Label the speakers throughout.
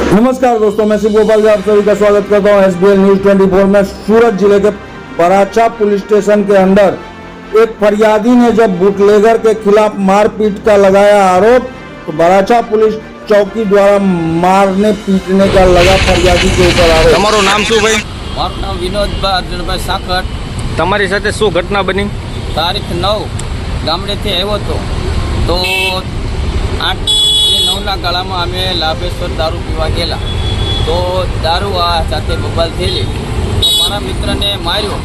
Speaker 1: नमस्कार दोस्तों, मैं शिव गोपाल जी आप सभी का स्वागत करता हूं SBL न्यूज 24 में। सूरत जिले के पराचा पुलिस स्टेशन के अंदर एक फरियादी ने जब बुटलेगर के खिलाफ मारपीट का लगाया आरोप, तो पराचा पुलिस चौकी द्वारा मारने पीटने का लगा फरियादी के ऊपर आरोप।
Speaker 2: તમારું નામ શું ભાઈ?
Speaker 3: મારું નામ વિનોદભાઈ અર્જુનભાઈ સાકર।
Speaker 2: તમારી સાથે શું ઘટના બની?
Speaker 3: તારીખ 9 ગામડેથી આવ્યો હતો તો 8 થી 9ના ગાળામાં અમે લાભેશ્વર દારૂ પીવા ગયેલા તો દારૂ આ સાથે બબાલ થયેલી તો મારા મિત્રને માર્યો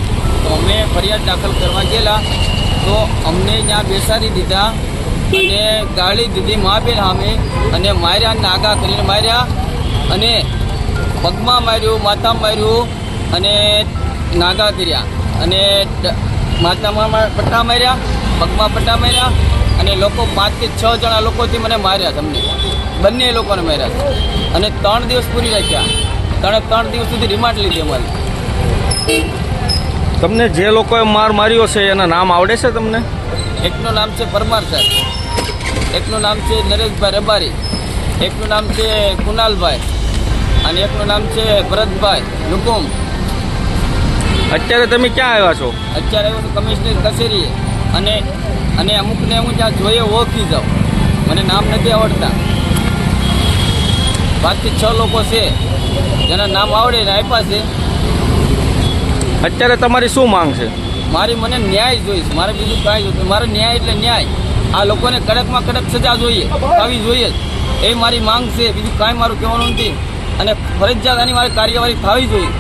Speaker 3: તો અમે ફરિયાદ દાખલ કરવા ગયેલા તો અમને ત્યાં બેસાડી દીધા અને ગાળી દીધી મહાબેન સામે અને માર્યા, નાગા કરીને માર્યા અને પગમાં માર્યું, માથામાં માર્યું અને નાગા કર્યા અને માથામાં પટ્ટા માર્યા, પગમાં પટ્ટા માર્યા અને લોકો 5 થી 6 જણા લોકોથી મને માર્યા, તમને બંને લોકોને માર્યા અને 3 દિવસ પૂરી રાખ્યા। 3 દિવસ સુધી રિમાન્ડ લીધી અમારી।
Speaker 2: તમને જે લોકોએ માર માર્યો છે એના નામ આવડે છે તમને?
Speaker 3: એકનું નામ છે પરમાર સાહેબ, એકનું નામ છે નરેશભાઈ રબારી, એકનું નામ છે કુનાલભાઈ અને એકનું નામ છે ભરતભાઈ નુકુમ।
Speaker 2: અત્યારે તમે ક્યાં આવ્યા છો?
Speaker 3: અત્યારે હું કમિશનર કચેરીએ અને અમુકને હું જ્યાં જોઈએ ઓળખી જાઉં, મને નામ નથી આવડતા। 5 થી 6 લોકો છે જેના નામ આવડે ને આપ્યા છે।
Speaker 2: અત્યારે તમારી શું માંગ છે?
Speaker 3: મારી મને ન્યાય જોઈશે, મારે બીજું કાંઈ જોઈતું, મારે ન્યાય એટલે ન્યાય। આ લોકોને કડકમાં કડક સજા જોઈએ, આવી જોઈએ એ મારી માંગ છે, બીજું કાંઈ મારું કહેવાનું નથી અને ફરજિયાત આની મારી કાર્યવાહી થવી જોઈએ।